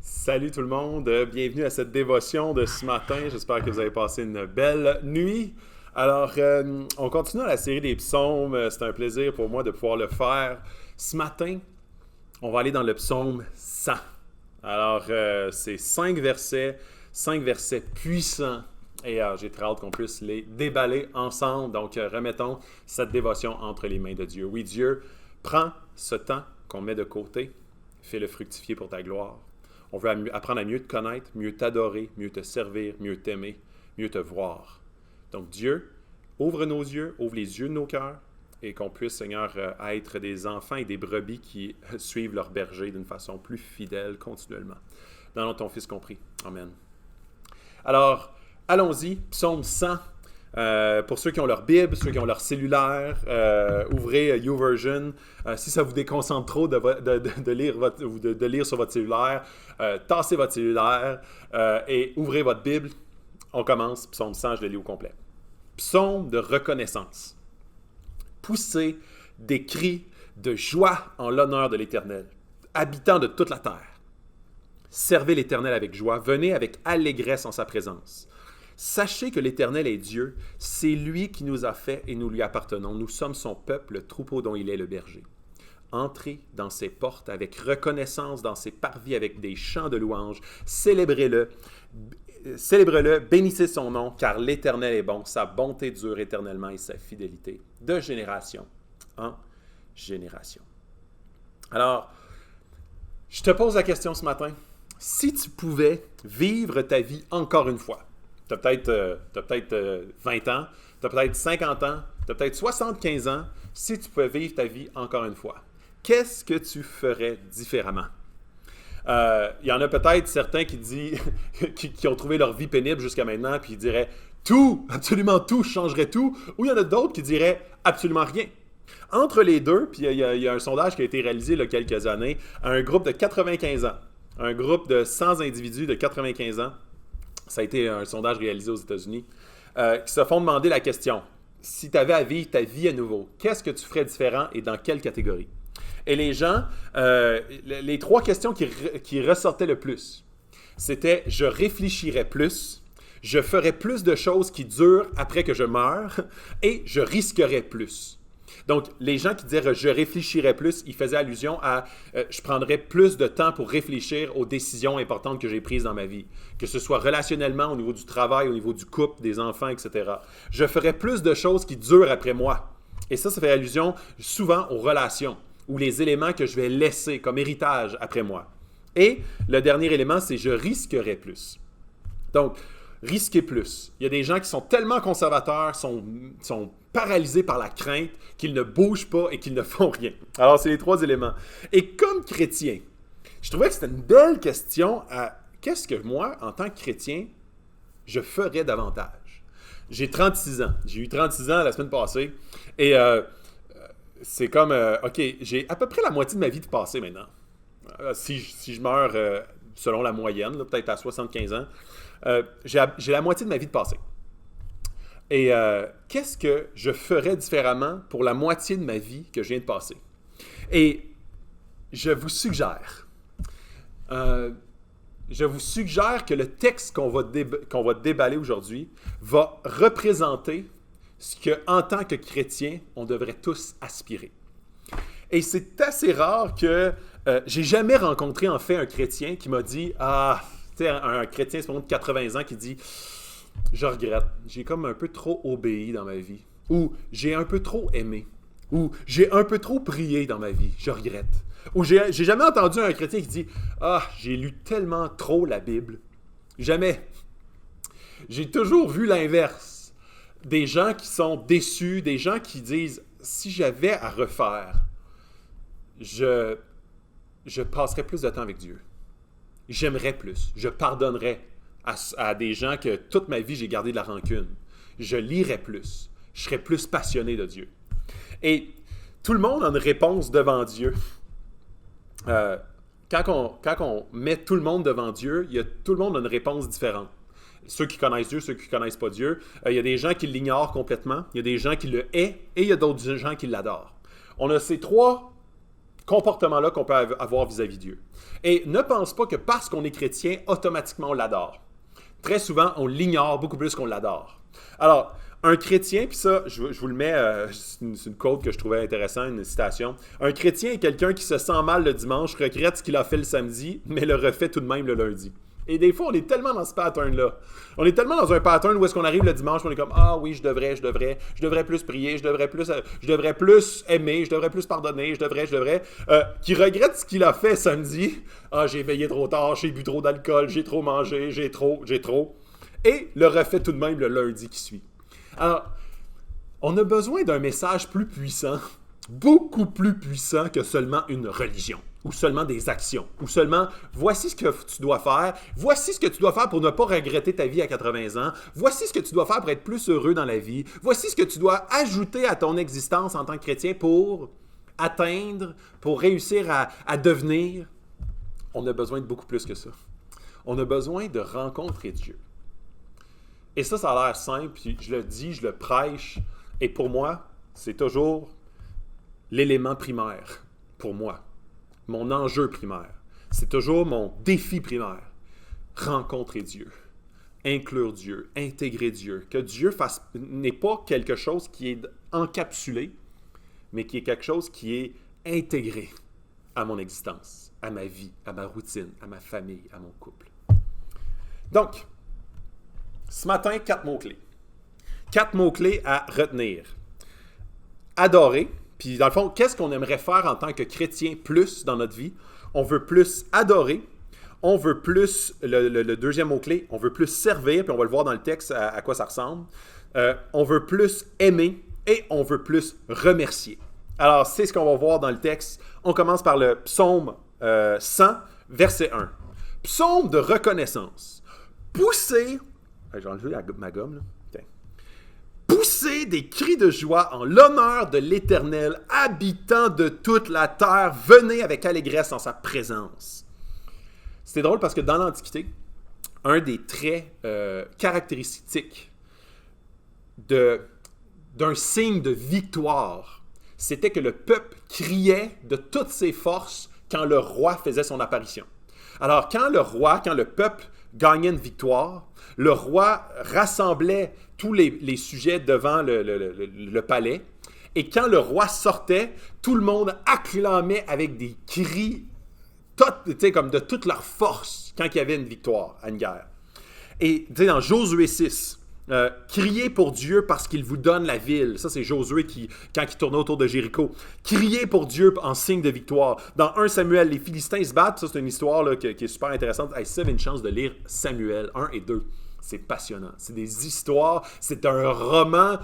Salut tout le monde, bienvenue à cette dévotion de ce matin. J'espère que vous avez passé une belle nuit. Alors, on continue la série des psaumes. C'est un plaisir pour moi de pouvoir le faire. Ce matin, on va aller dans le psaume 100. Alors, c'est 5 versets puissants. Et j'ai très hâte qu'on puisse les déballer ensemble. Donc, remettons cette dévotion entre les mains de Dieu. Oui, Dieu, prends ce temps qu'on met de côté, fais-le fructifier pour ta gloire. On veut apprendre à mieux te connaître, mieux t'adorer, mieux te servir, mieux t'aimer, mieux te voir. Donc Dieu, ouvre nos yeux, ouvre les yeux de nos cœurs et qu'on puisse, Seigneur, être des enfants et des brebis qui suivent leur berger d'une façon plus fidèle continuellement. Dans le nom de ton Fils compris. Amen. Alors, allons-y, psaume 100. Pour ceux qui ont leur Bible, ceux qui ont leur cellulaire, ouvrez YouVersion. Si ça vous déconcentre trop de lire sur votre cellulaire, tassez votre cellulaire et ouvrez votre Bible. On commence, psaume 100, je le lis au complet. Psaume de reconnaissance. Poussez des cris de joie en l'honneur de l'Éternel, habitant de toute la terre. Servez l'Éternel avec joie, venez avec allégresse en sa présence. Sachez que l'Éternel est Dieu, c'est lui qui nous a fait et nous lui appartenons. Nous sommes son peuple, le troupeau dont il est le berger. Entrez dans ses portes avec reconnaissance, dans ses parvis avec des chants de louange. Célébrez-le, bénissez son nom, car l'Éternel est bon, sa bonté dure éternellement et sa fidélité de génération en génération. Alors, je te pose la question ce matin. Si tu pouvais vivre ta vie encore une fois, tu as peut-être 20 ans, tu as peut-être 50 ans, tu as peut-être 75 ans, si tu pouvais vivre ta vie encore une fois, qu'est-ce que tu ferais différemment? Il y en a peut-être certains qui ont trouvé leur vie pénible jusqu'à maintenant, puis ils diraient tout, absolument tout, je changerais tout, ou il y en a d'autres qui diraient absolument rien. Entre les deux, puis il y a un sondage qui a été réalisé il y a quelques années, à un groupe de 95 ans, un groupe de 100 individus de 95 ans, ça a été un sondage réalisé aux États-Unis, qui se font demander la question, si tu avais à vivre ta vie à nouveau, qu'est-ce que tu ferais différent et dans quelle catégorie? Et les gens, les trois questions qui ressortaient le plus, c'était « je réfléchirais plus »,« je ferais plus de choses qui durent après que je meure » et « je risquerais plus ». Donc, les gens qui disaient « je réfléchirais plus », ils faisaient allusion à « je prendrais plus de temps pour réfléchir aux décisions importantes que j'ai prises dans ma vie », que ce soit relationnellement, au niveau du travail, au niveau du couple, des enfants, etc. « Je ferais plus de choses qui durent après moi ». Et ça fait allusion souvent aux relations ou les éléments que je vais laisser comme héritage après moi. Et le dernier élément, c'est « je risquerais plus ». Donc, risquer plus. Il y a des gens qui sont tellement conservateurs, sont paralysés par la crainte qu'ils ne bougent pas et qu'ils ne font rien. Alors, c'est les trois éléments. Et comme chrétien, je trouvais que c'était une belle question à qu'est-ce que moi, en tant que chrétien, je ferais davantage. J'ai 36 ans. J'ai eu 36 ans la semaine passée. Et c'est comme, OK, j'ai à peu près la moitié de ma vie de passé maintenant. Si je meurs selon la moyenne, là, peut-être à 75 ans, j'ai la moitié de ma vie de passé. Et qu'est-ce que je ferais différemment pour la moitié de ma vie que je viens de passer? Et je vous suggère que le texte qu'on va déballer aujourd'hui va représenter ce qu'en tant que chrétien, on devrait tous aspirer. Et c'est assez rare que j'ai jamais rencontré en fait un chrétien qui m'a dit « Ah, tu sais, un chrétien, c'est pour de 80 ans qui dit « Je regrette, j'ai comme un peu trop obéi dans ma vie. » Ou « J'ai un peu trop aimé. » Ou « J'ai un peu trop prié dans ma vie, je regrette. » Ou j'ai jamais entendu un chrétien qui dit « Ah, j'ai lu tellement trop la Bible. » Jamais. J'ai toujours vu l'inverse. Des gens qui sont déçus, des gens qui disent « Si j'avais à refaire, je passerais plus de temps avec Dieu. J'aimerais plus. Je pardonnerais à des gens que toute ma vie j'ai gardé de la rancune. Je lirais plus. Je serais plus passionné de Dieu. » Et tout le monde a une réponse devant Dieu. Quand on met tout le monde devant Dieu, tout le monde a une réponse différente. Ceux qui connaissent Dieu, ceux qui ne connaissent pas Dieu. Il y a des gens qui l'ignorent complètement, il y a des gens qui le haïssent et il y a d'autres gens qui l'adorent. On a ces trois comportements-là qu'on peut avoir vis-à-vis de Dieu. Et ne pense pas que parce qu'on est chrétien, automatiquement on l'adore. Très souvent, on l'ignore beaucoup plus qu'on l'adore. Alors, un chrétien, puis ça, je vous le mets, c'est une quote que je trouvais intéressante, une citation. Un chrétien est quelqu'un qui se sent mal le dimanche, regrette ce qu'il a fait le samedi, mais le refait tout de même le lundi. Et des fois, on est tellement dans ce pattern-là. On est tellement dans un pattern où est-ce qu'on arrive le dimanche, on est comme « Ah oui, je devrais plus prier, je devrais plus aimer, je devrais plus pardonner, je devrais. » Qui regrette ce qu'il a fait samedi. « Ah, j'ai veillé trop tard, j'ai bu trop d'alcool, j'ai trop mangé, j'ai trop. » Et le refait tout de même le lundi qui suit. Alors, on a besoin d'un message plus puissant, beaucoup plus puissant que seulement une religion, ou seulement des actions, ou seulement « voici ce que tu dois faire, voici ce que tu dois faire pour ne pas regretter ta vie à 80 ans, voici ce que tu dois faire pour être plus heureux dans la vie, voici ce que tu dois ajouter à ton existence en tant que chrétien pour atteindre, pour réussir à devenir. » On a besoin de beaucoup plus que ça. On a besoin de rencontrer Dieu. Et ça a l'air simple, puis je le dis, je le prêche, et pour moi, c'est toujours l'élément primaire, pour moi. Mon enjeu primaire, c'est toujours mon défi primaire. Rencontrer Dieu, inclure Dieu, intégrer Dieu. Que Dieu n'est pas quelque chose qui est encapsulé, mais qui est quelque chose qui est intégré à mon existence, à ma vie, à ma routine, à ma famille, à mon couple. Donc, ce matin, 4 mots-clés. 4 mots-clés à retenir. Adorer. Puis dans le fond, qu'est-ce qu'on aimerait faire en tant que chrétien plus dans notre vie? On veut plus adorer. On veut plus, le deuxième mot-clé, on veut plus servir, puis on va le voir dans le texte à quoi ça ressemble. On veut plus aimer et on veut plus remercier. Alors, c'est ce qu'on va voir dans le texte. On commence par le psaume 100, verset 1. Psaume de reconnaissance. Poussez, j'ai enlevé ma gomme, là. Okay. Poussez des cris de joie en l'honneur de l'Éternel, habitant de toute la terre, venez avec allégresse en sa présence. C'est drôle parce que dans l'Antiquité, un des traits caractéristiques d'un signe de victoire, c'était que le peuple criait de toutes ses forces quand le roi faisait son apparition. Alors, quand le peuple gagnait une victoire, le roi rassemblait tous les sujets devant le palais, et quand le roi sortait, tout le monde acclamait avec des cris comme de toute leur force quand il y avait une victoire à une guerre. Et dans Josué 6, criez pour Dieu parce qu'il vous donne la ville. Ça, c'est Josué quand il tournait autour de Jéricho. Criez pour Dieu en signe de victoire. Dans 1 Samuel, les Philistins se battent. Ça, c'est une histoire là, qui est super intéressante. Si vous avez une chance de lire Samuel 1 et 2, c'est passionnant. C'est des histoires. C'est un roman...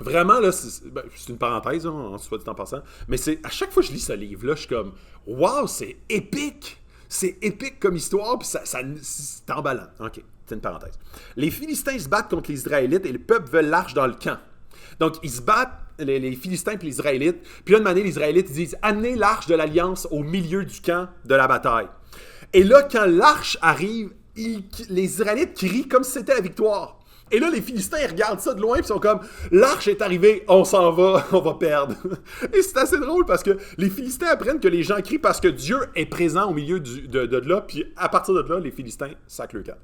Vraiment, là, c'est une parenthèse, en soit dit en passant, mais à chaque fois que je lis ce livre-là, je suis comme « Wow, c'est épique! » C'est épique comme histoire, puis c'est emballant. OK, c'est une parenthèse. Les Philistins se battent contre les Israélites et le peuple veut l'arche dans le camp. Donc, ils se battent, les Philistins et les Israélites, puis là, une année, les Israélites ils disent « Amenez l'arche de l'Alliance au milieu du camp de la bataille. » Et là, quand l'arche arrive, les Israélites crient comme si c'était la victoire. Et là, les Philistins, ils regardent ça de loin, puis ils sont comme « L'arche est arrivée, on s'en va, on va perdre. » Et c'est assez drôle parce que les Philistins apprennent que les gens crient parce que Dieu est présent au milieu de là, puis à partir de là, les Philistins sacrent le camp.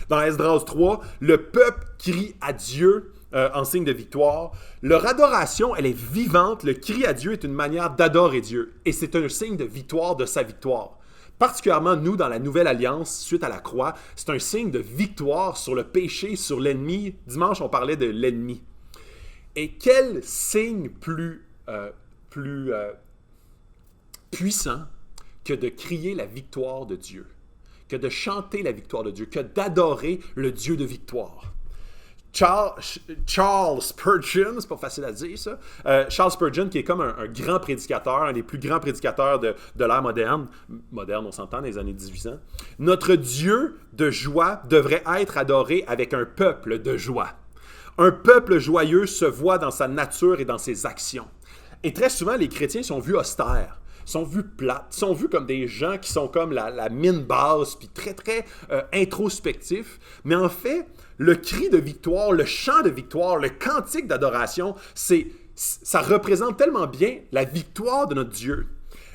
Dans Esdras 3, le peuple crie à Dieu en signe de victoire. Leur adoration, elle est vivante. Le cri à Dieu est une manière d'adorer Dieu. Et c'est un signe de victoire de sa victoire. Particulièrement, nous, dans la Nouvelle Alliance, suite à la croix, c'est un signe de victoire sur le péché, sur l'ennemi. Dimanche, on parlait de l'ennemi. Et quel signe plus puissant que de crier la victoire de Dieu, que de chanter la victoire de Dieu, que d'adorer le Dieu de victoire. Charles Spurgeon, c'est pas facile à dire ça, Charles Spurgeon qui est comme un grand prédicateur, un des plus grands prédicateurs de l'ère moderne, on s'entend, dans les années 1800. Notre Dieu de joie devrait être adoré avec un peuple de joie. Un peuple joyeux se voit dans sa nature et dans ses actions. Et très souvent, les chrétiens sont vus austères, sont vus plates, sont vus comme des gens qui sont comme la mine basse, puis très, très introspectifs. Mais en fait, le cri de victoire, le chant de victoire, le cantique d'adoration, ça représente tellement bien la victoire de notre Dieu.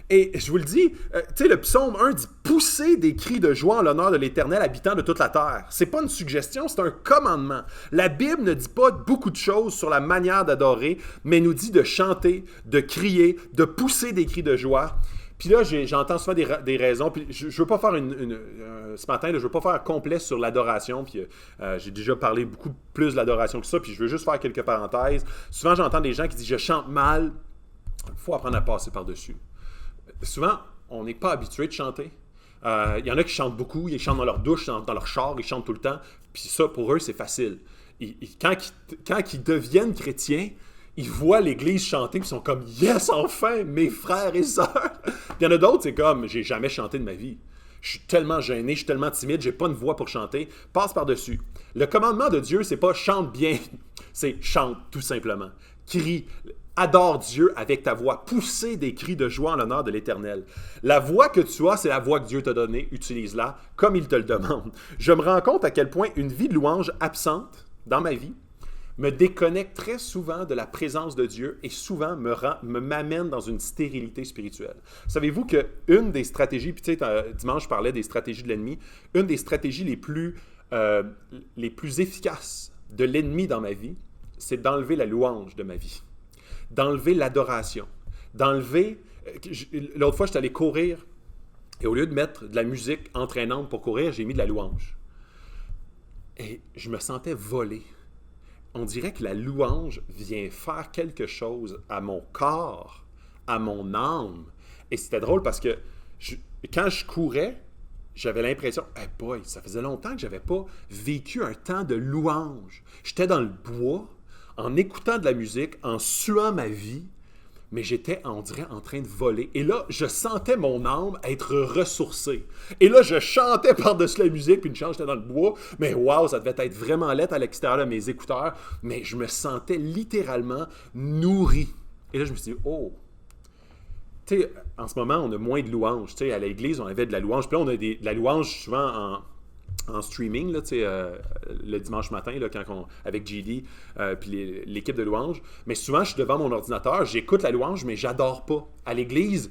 Et je vous le dis, le psaume 1 dit « Poussez des cris de joie en l'honneur de l'Éternel, habitant de toute la terre ». C'est pas une suggestion, c'est un commandement. La Bible ne dit pas beaucoup de choses sur la manière d'adorer, mais nous dit de chanter, de crier, de pousser des cris de joie. Puis là, j'entends souvent des raisons. Puis je veux pas faire ce matin, je veux pas faire complet sur l'adoration. Puis j'ai déjà parlé beaucoup plus de l'adoration que ça. Puis je veux juste faire quelques parenthèses. Souvent, j'entends des gens qui disent « Je chante mal ». Il faut apprendre à passer par-dessus. Souvent, on n'est pas habitué de chanter. Il y en a qui chantent beaucoup, ils chantent dans leur douche, dans leur char, ils chantent tout le temps. Puis ça, pour eux, c'est facile. Quand ils deviennent chrétiens, ils voient l'Église chanter, puis ils sont comme « Yes, enfin, mes frères et sœurs! » Il y en a d'autres, c'est comme « J'ai jamais chanté de ma vie. Je suis tellement gêné, je suis tellement timide, j'ai pas une voix pour chanter. » Passe par-dessus. Le commandement de Dieu, c'est pas « chante bien », c'est « chante » tout simplement. Crie. Adore Dieu avec ta voix. Poussez des cris de joie en l'honneur de l'Éternel. La voix que tu as, c'est la voix que Dieu t'a donnée. Utilise-la comme il te le demande. Je me rends compte à quel point une vie de louange absente dans ma vie me déconnecte très souvent de la présence de Dieu et souvent m'amène dans une stérilité spirituelle. Savez-vous qu'une des stratégies, puis tu sais, dimanche je parlais des stratégies de l'ennemi, une des stratégies les plus efficaces de l'ennemi dans ma vie, c'est d'enlever la louange de ma vie, d'enlever l'adoration, d'enlever... L'autre fois, j'étais allé courir et au lieu de mettre de la musique entraînante pour courir, j'ai mis de la louange. Et je me sentais volé. On dirait que la louange vient faire quelque chose à mon corps, à mon âme. Et c'était drôle parce que quand je courais, j'avais l'impression, hey boy, ça faisait longtemps que je n'avais pas vécu un temps de louange. J'étais dans le bois, en écoutant de la musique, en suant ma vie, mais j'étais, on dirait, en train de voler. Et là, je sentais mon âme être ressourcée. Et là, je chantais par-dessus la musique, puis une chance, j'étais dans le bois. Mais waouh, ça devait être vraiment laid à l'extérieur de mes écouteurs. Mais je me sentais littéralement nourri. Et là, je me suis dit, oh, tu sais, en ce moment, on a moins de louanges. Tu sais, à l'église, on avait de la louange. Puis là, on a de la louange souvent en streaming, là, le dimanche matin, là, avec JD puis l'équipe de louange. Mais souvent, je suis devant mon ordinateur, j'écoute la louange, mais j'adore pas. À l'église,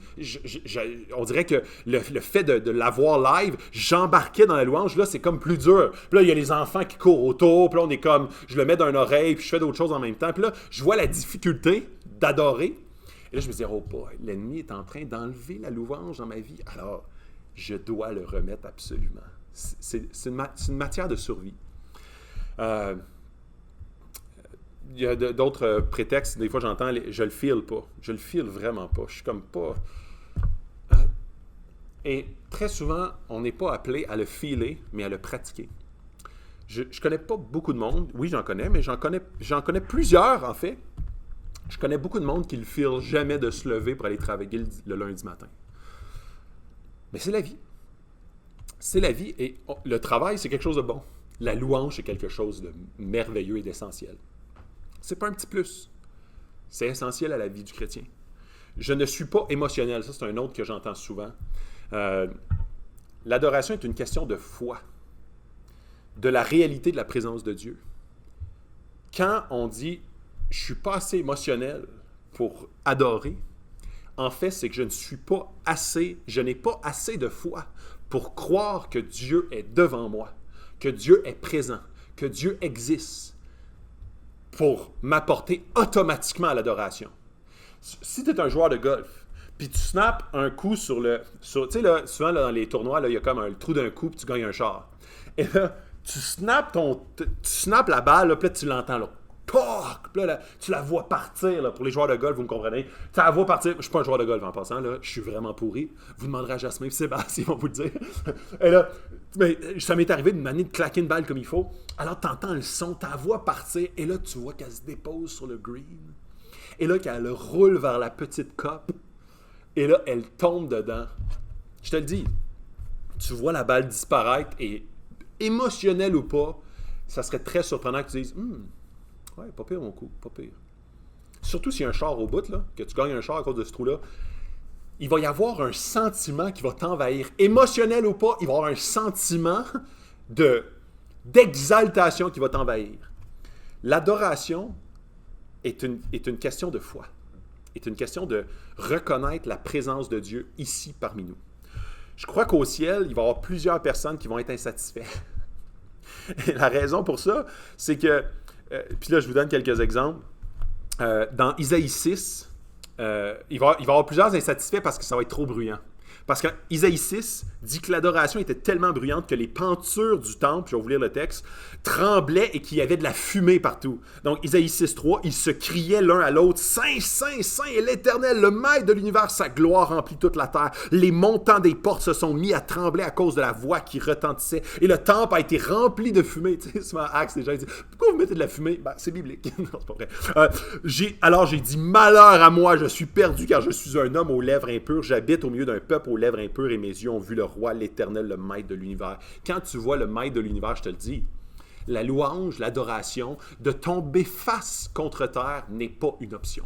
on dirait que le fait de l'avoir live, j'embarquais dans la louange, là, c'est comme plus dur. Puis là, il y a les enfants qui courent autour, puis là, on est comme, je le mets dans une oreille, puis je fais d'autres choses en même temps. Puis là, je vois la difficulté d'adorer. Et là, je me dis, oh boy, l'ennemi est en train d'enlever la louange dans ma vie. Alors, je dois le remettre absolument. C'est une matière de survie. Il y a d'autres prétextes. Des fois, j'entends « je le feel pas ». Je le feel vraiment pas. Je suis comme pas... Et très souvent, on n'est pas appelé à le feeler, mais à le pratiquer. Je connais pas beaucoup de monde. Oui, j'en connais, mais j'en connais plusieurs, en fait. Je connais beaucoup de monde qui le feel jamais de se lever pour aller travailler le lundi matin. Mais c'est la vie. C'est la vie et le travail, c'est quelque chose de bon. La louange, c'est quelque chose de merveilleux et d'essentiel. C'est pas un petit plus. C'est essentiel à la vie du chrétien. Je ne suis pas émotionnel. Ça, c'est un autre que j'entends souvent. L'adoration est une question de foi, de la réalité de la présence de Dieu. Quand on dit « je suis pas assez émotionnel pour adorer », en fait, c'est que je n'ai pas assez de foi pour croire que Dieu est devant moi, que Dieu est présent, que Dieu existe pour m'apporter automatiquement à l'adoration. Si tu es un joueur de golf, puis tu snaps un coup tu sais, là, souvent là, dans les tournois, là, il y a comme le trou d'un coup, puis tu gagnes un char. Et là, tu snaps la balle, là, puis là, tu l'entends, là. Puis là, tu la vois partir, là, pour les joueurs de golf, vous me comprenez. Tu la vois partir. Je ne suis pas un joueur de golf en passant, là. Je suis vraiment pourri. Vous demanderez à Jasmin et Sébastien, ils vont vous le dire. Et là, ça m'est arrivé d'une manière de claquer une balle comme il faut. Alors, tu entends le son, tu la vois partir, et là, tu vois qu'elle se dépose sur le green. Et là, qu'elle roule vers la petite cope. Et là, elle tombe dedans. Je te le dis, tu vois la balle disparaître, et émotionnel ou pas, ça serait très surprenant que tu dises ouais, pas pire mon coup, pas pire. Surtout s'il y a un char au bout, là, que tu gagnes un char à cause de ce trou-là, il va y avoir un sentiment qui va t'envahir. Émotionnel ou pas, il va y avoir un sentiment d'exaltation qui va t'envahir. L'adoration est une question de foi, est une question de reconnaître la présence de Dieu ici parmi nous. Je crois qu'au ciel, il va y avoir plusieurs personnes qui vont être insatisfaites. Et la raison pour ça, c'est que puis là, je vous donne quelques exemples. Dans Isaïe 6, il va y avoir plusieurs insatisfaits parce que ça va être trop bruyant. Parce que Isaïe 6 dit que l'adoration était tellement bruyante que les pentures du temple, je vais vous lire le texte, tremblaient et qu'il y avait de la fumée partout. Donc Isaïe 6.3, ils se criaient l'un à l'autre, « Saint, Saint, Saint est l'Éternel, le Maître de l'univers, sa gloire remplit toute la terre. Les montants des portes se sont mis à trembler à cause de la voix qui retentissait et le temple a été rempli de fumée. » Tu sais, souvent, Acts, les gens disent « Pourquoi vous mettez de la fumée? » Ben, c'est biblique. Non, c'est pas vrai. Alors j'ai dit « Malheur à moi, je suis perdu car je suis un homme aux lèvres impures, j'habite au milieu d'un peuple aux lèvres impures et mes yeux ont vu le roi, l'Éternel, le Maître de l'univers. » Quand tu vois le Maître de l'univers, je te le dis, la louange, l'adoration, de tomber face contre terre n'est pas une option.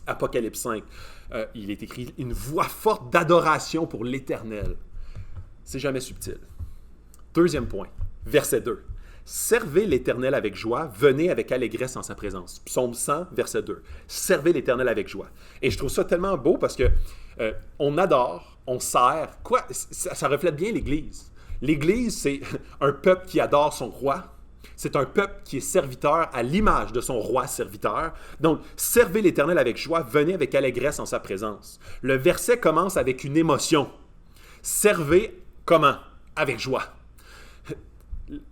Apocalypse 5, il est écrit « Une voix forte d'adoration pour l'Éternel. » C'est jamais subtil. Deuxième point, verset 2. « Servez l'Éternel avec joie, venez avec allégresse en sa présence. Psaume 100, verset 2. Servez l'Éternel avec joie. Et je trouve ça tellement beau parce que on adore, on sert. Quoi? Ça reflète bien l'Église. L'Église, c'est un peuple qui adore son roi. C'est un peuple qui est serviteur à l'image de son roi serviteur. Donc, servez l'Éternel avec joie, venez avec allégresse en sa présence. Le verset commence avec une émotion. Servez comment? Avec joie.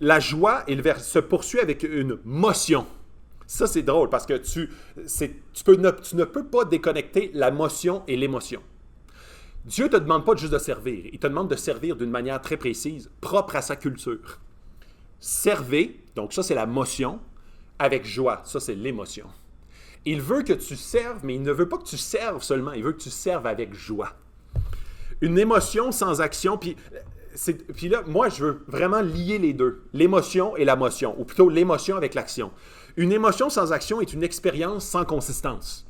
La joie se poursuit avec une motion. Ça, c'est drôle parce que tu ne peux pas déconnecter la motion et l'émotion. Dieu ne te demande pas juste de servir. Il te demande de servir d'une manière très précise, propre à sa culture. Servez, donc ça, c'est la motion, avec joie. Ça, c'est l'émotion. Il veut que tu serves, mais il ne veut pas que tu serves seulement. Il veut que tu serves avec joie. Une émotion sans action, puis là, moi, je veux vraiment lier les deux, l'émotion et la motion, ou plutôt l'émotion avec l'action. Une émotion sans action est une expérience sans consistance.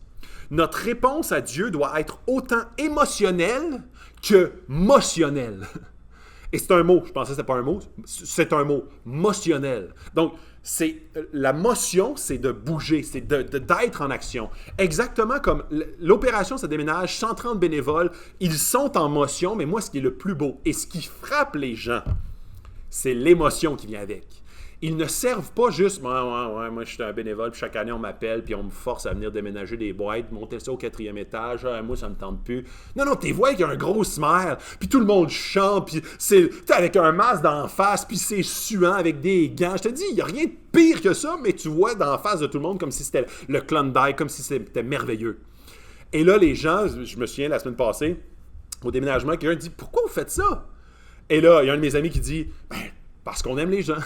Notre réponse à Dieu doit être autant émotionnelle que motionnelle. Et c'est un mot, je pensais que ce n'était pas un mot, c'est un mot, motionnel. Donc, la motion, c'est de bouger, c'est d'être en action. Exactement comme l'opération Se déménage, 130 bénévoles, ils sont en motion, mais moi, ce qui est le plus beau et ce qui frappe les gens, c'est l'émotion qui vient avec. Ils ne servent pas juste, moi je suis un bénévole, puis chaque année on m'appelle, puis on me force à venir déménager des boîtes, monter ça au 4e étage, moi ça me tente plus. Non, t'es vois qu'il y a un gros smile, puis tout le monde chante, puis t'es avec un masque d'en face, puis c'est suant avec des gants. Je te dis, il n'y a rien de pire que ça, mais tu vois d'en face de tout le monde comme si c'était le Klondike, comme si c'était merveilleux. Et là, les gens, je me souviens la semaine passée, au déménagement, quelqu'un dit « Pourquoi vous faites ça? » Et là, il y a un de mes amis qui dit « Ben, parce qu'on aime les gens. »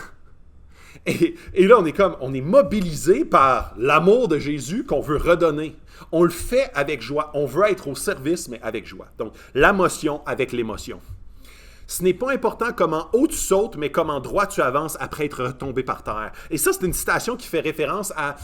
Et là, on est mobilisé par l'amour de Jésus qu'on veut redonner. On le fait avec joie. On veut être au service, mais avec joie. Donc, la motion avec l'émotion. Ce n'est pas important comment haut tu sautes, mais comment droit tu avances après être retombé par terre. Et ça, c'est une citation qui fait référence à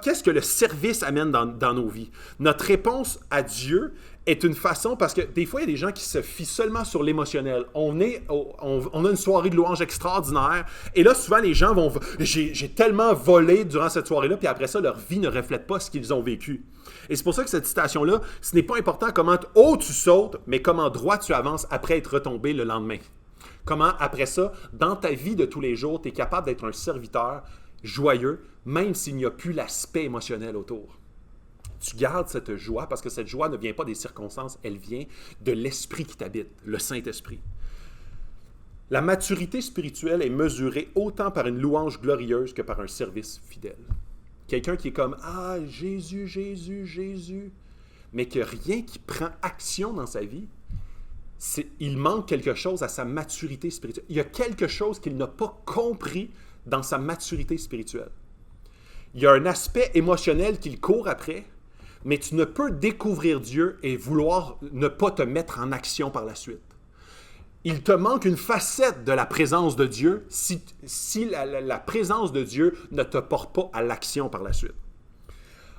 qu'est-ce que le service amène dans nos vies. Notre réponse à Dieu est une façon, parce que des fois, il y a des gens qui se fient seulement sur l'émotionnel. On a une soirée de louange extraordinaire, et là, souvent, les gens vont... J'ai tellement volé durant cette soirée-là, puis après ça, leur vie ne reflète pas ce qu'ils ont vécu. Et c'est pour ça que cette citation-là, ce n'est pas important comment haut tu sautes, mais comment droit tu avances après être retombé le lendemain. Comment, après ça, dans ta vie de tous les jours, tu es capable d'être un serviteur joyeux, même s'il n'y a plus l'aspect émotionnel autour. Tu gardes cette joie parce que cette joie ne vient pas des circonstances, elle vient de l'esprit qui t'habite, le Saint-Esprit. La maturité spirituelle est mesurée autant par une louange glorieuse que par un service fidèle. Quelqu'un qui est comme « Ah, Jésus, Jésus, Jésus », mais que rien qui prend action dans sa vie, il manque quelque chose à sa maturité spirituelle. Il y a quelque chose qu'il n'a pas compris dans sa maturité spirituelle. Il y a un aspect émotionnel qu'il court après, mais tu ne peux découvrir Dieu et vouloir ne pas te mettre en action par la suite. Il te manque une facette de la présence de Dieu si la présence de Dieu ne te porte pas à l'action par la suite.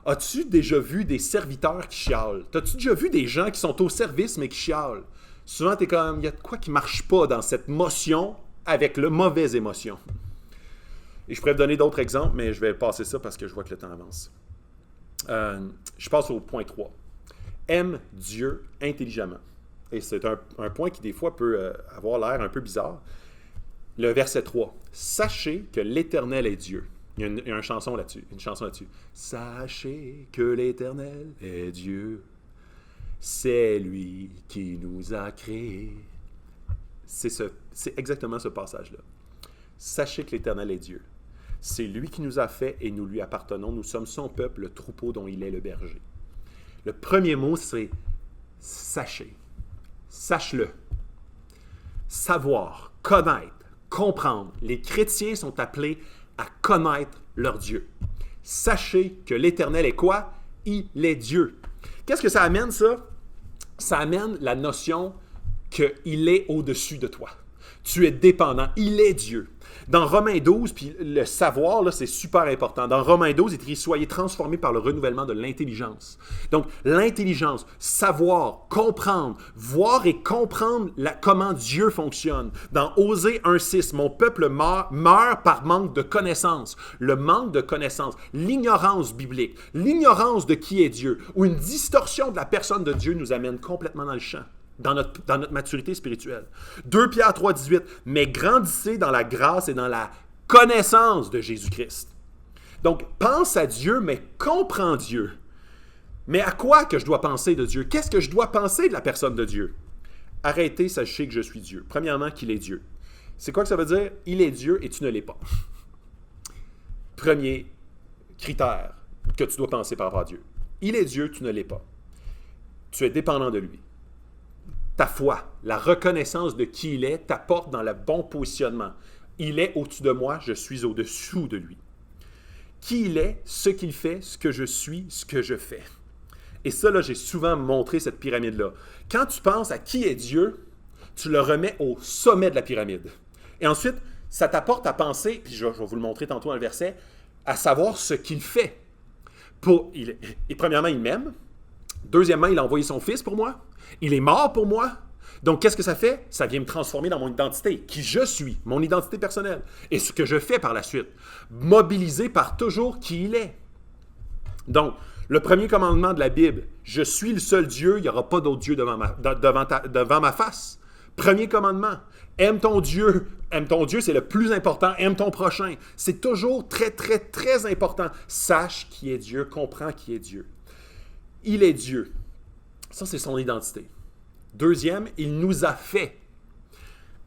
As-tu déjà vu des serviteurs qui chialent? As-tu déjà vu des gens qui sont au service mais qui chialent? Souvent, tu es comme, il y a de quoi qui ne marche pas dans cette motion avec le mauvaise émotion. Et je pourrais te donner d'autres exemples, mais je vais passer ça parce que je vois que le temps avance. Je passe au point 3. Aime Dieu intelligemment. Et c'est un point qui, des fois, peut avoir l'air un peu bizarre. Le verset 3. Sachez que l'Éternel est Dieu. Il y a une chanson là-dessus. Sachez que l'Éternel est Dieu. C'est lui qui nous a créés. C'est exactement ce passage-là. Sachez que l'Éternel est Dieu. C'est lui qui nous a fait et nous lui appartenons. Nous sommes son peuple, le troupeau dont il est le berger. Le premier mot, c'est sachez. Sache-le. Savoir, connaître, comprendre. Les chrétiens sont appelés à connaître leur Dieu. Sachez que l'Éternel est quoi? Il est Dieu. Qu'est-ce que ça amène, ça? Ça amène la notion qu'il est au-dessus de toi. Tu es dépendant. Il est Dieu. Dans Romains 12, puis le savoir, là, c'est super important. Dans Romains 12, il est écrit « Soyez transformés par le renouvellement de l'intelligence ». Donc, l'intelligence, savoir, comprendre, voir et comprendre comment Dieu fonctionne. Dans Osée 1,6, « Mon peuple meurt par manque de connaissance ». Le manque de connaissance, l'ignorance biblique, l'ignorance de qui est Dieu, ou une distorsion de la personne de Dieu nous amène complètement dans le champ. Dans notre maturité spirituelle. 2 Pierre 3, 18. Mais grandissez dans la grâce et dans la connaissance de Jésus-Christ. Donc, pense à Dieu, mais comprends Dieu. Mais à quoi que je dois penser de Dieu? Qu'est-ce que je dois penser de la personne de Dieu? Arrêtez, sachez que je suis Dieu. Premièrement, qu'il est Dieu. C'est quoi que ça veut dire? Il est Dieu et tu ne l'es pas. Premier critère que tu dois penser par rapport à Dieu. Il est Dieu, tu ne l'es pas. Tu es dépendant de lui. Ta foi, la reconnaissance de qui il est, t'apporte dans le bon positionnement. Il est au-dessus de moi, je suis au-dessous de lui. Qui il est, ce qu'il fait, ce que je suis, ce que je fais. Et ça, là, j'ai souvent montré cette pyramide-là. Quand tu penses à qui est Dieu, tu le remets au sommet de la pyramide. Et ensuite, ça t'apporte à penser, puis je vais vous le montrer tantôt dans le verset, à savoir ce qu'il fait. Et premièrement, il m'aime. Deuxièmement, il a envoyé son fils pour moi. Il est mort pour moi. Donc, qu'est-ce que ça fait? Ça vient me transformer dans mon identité, qui je suis, mon identité personnelle. Et ce que je fais par la suite, mobilisé par toujours qui il est. Donc, le premier commandement de la Bible, je suis le seul Dieu, il n'y aura pas d'autre Dieu devant ma face. Premier commandement, aime ton Dieu. Aime ton Dieu, c'est le plus important. Aime ton prochain. C'est toujours très, très, très important. Sache qui est Dieu, comprends qui est Dieu. Il est Dieu. Ça, c'est son identité. Deuxième, il nous a fait.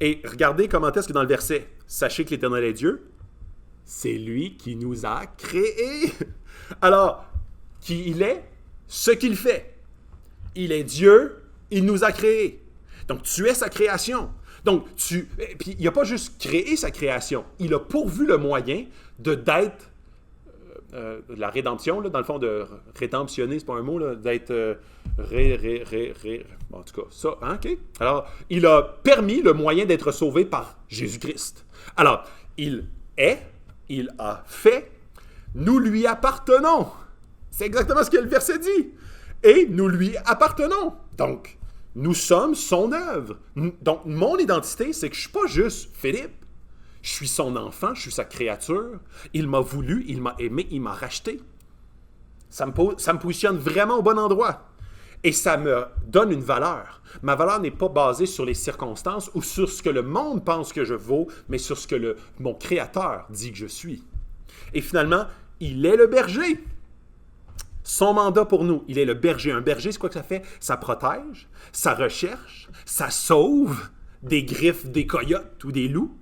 Et regardez comment est-ce que dans le verset, sachez que l'Éternel est Dieu, c'est lui qui nous a créés. Alors, qui il est, ce qu'il fait. Il est Dieu, il nous a créés. Donc, tu es sa création. Donc, puis il n'a pas juste créé sa création, il a pourvu le moyen d'être la rédemption, là, dans le fond, de rédemptionner, c'est pas un mot, là, d'être en tout cas, ça, hein, OK? Alors, il a permis le moyen d'être sauvé par Jésus-Christ. Alors, il est, il a fait, nous lui appartenons. C'est exactement ce que le verset dit. Et nous lui appartenons. Donc, nous sommes son œuvre. Donc, mon identité, c'est que je ne suis pas juste Philippe. Je suis son enfant, je suis sa créature. Il m'a voulu, il m'a aimé, il m'a racheté. Ça me positionne vraiment au bon endroit. Et ça me donne une valeur. Ma valeur n'est pas basée sur les circonstances ou sur ce que le monde pense que je vaux, mais sur ce que mon Créateur dit que je suis. Et finalement, il est le berger. Son mandat pour nous, il est le berger. Un berger, c'est quoi que ça fait? Ça protège, ça recherche, ça sauve des griffes des coyotes ou des loups.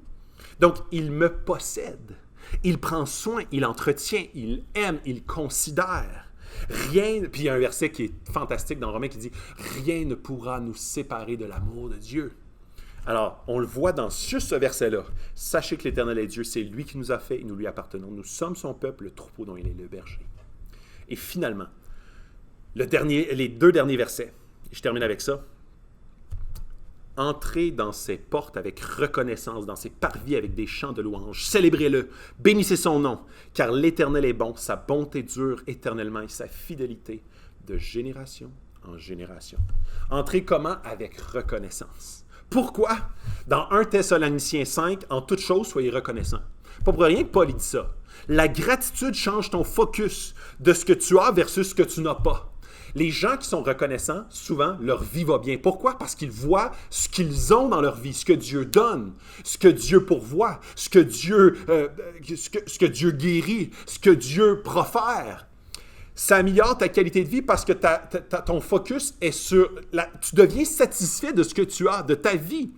Donc, il me possède. Il prend soin, il entretient, il aime, il considère. Rien, puis il y a un verset qui est fantastique dans Romains qui dit « Rien ne pourra nous séparer de l'amour de Dieu ». Alors, on le voit dans juste ce verset-là. Sachez que l'Éternel est Dieu, c'est lui qui nous a fait et nous lui appartenons. Nous sommes son peuple, le troupeau dont il est le berger. Et finalement, les deux derniers versets, je termine avec ça. Entrez dans ses portes avec reconnaissance, dans ses parvis avec des chants de louange. Célébrez-le, bénissez son nom, car l'Éternel est bon, sa bonté dure éternellement et sa fidélité de génération en génération. Entrez comment? Avec reconnaissance. Pourquoi? Dans 1 Thessaloniciens 5, en toute chose, soyez reconnaissants. Pas pour rien que Paul dit ça. La gratitude change ton focus de ce que tu as versus ce que tu n'as pas. Les gens qui sont reconnaissants, souvent, leur vie va bien. Pourquoi? Parce qu'ils voient ce qu'ils ont dans leur vie, ce que Dieu donne, ce que Dieu pourvoit, ce que Dieu guérit, ce que Dieu profère. Ça améliore ta qualité de vie parce que ton focus est sur... tu deviens satisfait de ce que tu as, de ta vie.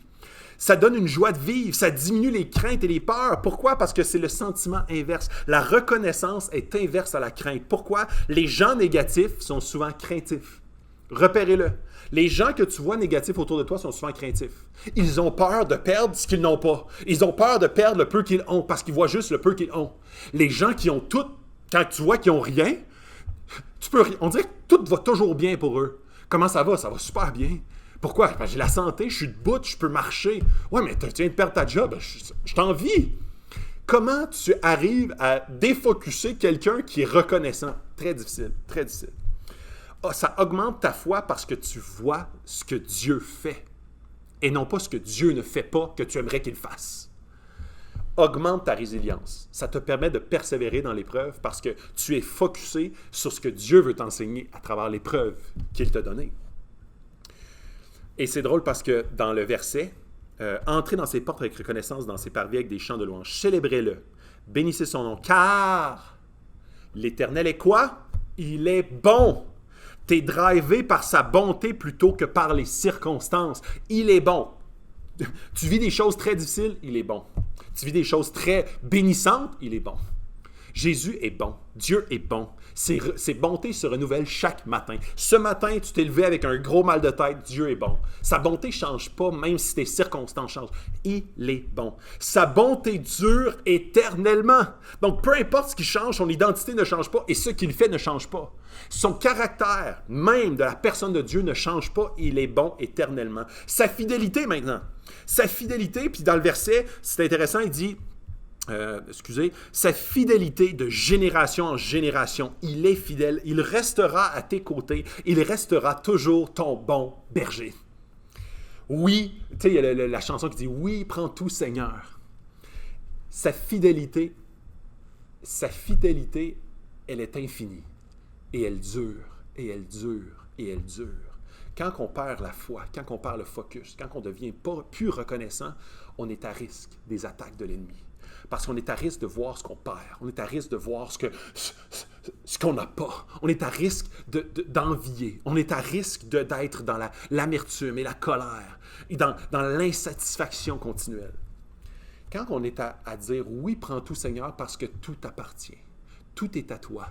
Ça donne une joie de vivre, ça diminue les craintes et les peurs. Pourquoi? Parce que c'est le sentiment inverse. La reconnaissance est inverse à la crainte. Pourquoi? Les gens négatifs sont souvent craintifs. Repérez-le. Les gens que tu vois négatifs autour de toi sont souvent craintifs. Ils ont peur de perdre ce qu'ils n'ont pas. Ils ont peur de perdre le peu qu'ils ont parce qu'ils voient juste le peu qu'ils ont. Les gens qui ont tout, quand tu vois qu'ils n'ont rien, on dirait que tout va toujours bien pour eux. Comment ça va? Ça va super bien. Pourquoi? Parce que j'ai la santé, je suis debout, je peux marcher. Ouais, mais tu viens de perdre ta job, je t'envie. Comment tu arrives à défocusser quelqu'un qui est reconnaissant? Très difficile, très difficile. Ah, ça augmente ta foi parce que tu vois ce que Dieu fait et non pas ce que Dieu ne fait pas que tu aimerais qu'il fasse. Augmente ta résilience. Ça te permet de persévérer dans l'épreuve parce que tu es focusé sur ce que Dieu veut t'enseigner à travers l'épreuve qu'il t'a donnée. Et c'est drôle parce que dans le verset, entrez dans ses portes avec reconnaissance, dans ses parvis avec des chants de louange. Célébrez-le. Bénissez son nom. Car l'Éternel est quoi? Il est bon. Tu es drivé par sa bonté plutôt que par les circonstances. Il est bon. Tu vis des choses très difficiles, il est bon. Tu vis des choses très bénissantes, il est bon. Jésus est bon. Dieu est bon. Ses bontés se renouvellent chaque matin. Ce matin, tu t'es levé avec un gros mal de tête, Dieu est bon. Sa bonté ne change pas, même si tes circonstances changent. Il est bon. Sa bonté dure éternellement. Donc, peu importe ce qui change, son identité ne change pas et ce qu'il fait ne change pas. Son caractère, même de la personne de Dieu, ne change pas. Il est bon éternellement. Sa fidélité, maintenant. Sa fidélité, puis dans le verset, c'est intéressant, il dit... sa fidélité de génération en génération, il est fidèle, il restera à tes côtés, il restera toujours ton bon berger. Oui, tu sais, il y a la chanson qui dit « Oui, prends tout, Seigneur ». Sa fidélité, elle est infinie, et elle dure, et elle dure, et elle dure. Quand on perd la foi, quand on perd le focus, quand on ne devient pas plus reconnaissant, on est à risque des attaques de l'ennemi. Parce qu'on est à risque de voir ce qu'on perd. On est à risque de voir ce qu'on n'a pas. On est à risque d'envier. On est à risque d'être dans l'amertume et la colère et dans l'insatisfaction continuelle. Quand on est à dire « Oui, prends tout, Seigneur, parce que tout t'appartient. Tout est à toi.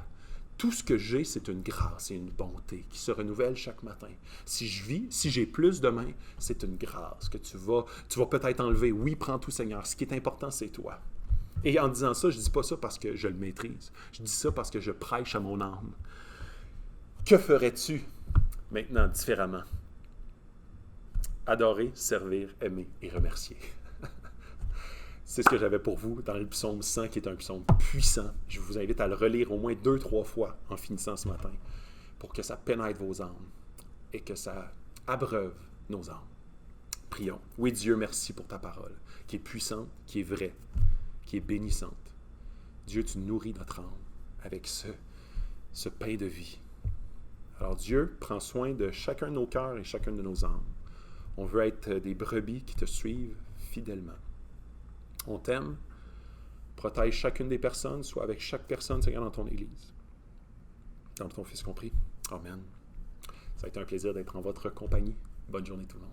Tout ce que j'ai, c'est une grâce et une bonté qui se renouvelle chaque matin. Si je vis, si j'ai plus demain, c'est une grâce que tu vas peut-être enlever. Oui, prends tout, Seigneur. Ce qui est important, c'est toi. » Et en disant ça, je ne dis pas ça parce que je le maîtrise. Je dis ça parce que je prêche à mon âme. Que ferais-tu maintenant différemment? Adorer, servir, aimer et remercier. C'est ce que j'avais pour vous dans le psaume 100, qui est un psaume puissant. Je vous invite à le relire au moins 2-3 fois en finissant ce matin pour que ça pénètre vos âmes et que ça abreuve nos âmes. Prions. Oui, Dieu, merci pour ta parole, qui est puissante, qui est vraie, qui est bénissante. Dieu, tu nourris notre âme avec ce pain de vie. Alors Dieu, prends soin de chacun de nos cœurs et chacune de nos âmes. On veut être des brebis qui te suivent fidèlement. On t'aime. Protège chacune des personnes, soit avec chaque personne, Seigneur, dans ton Église. Dans ton Fils compris. Amen. Ça a été un plaisir d'être en votre compagnie. Bonne journée tout le monde.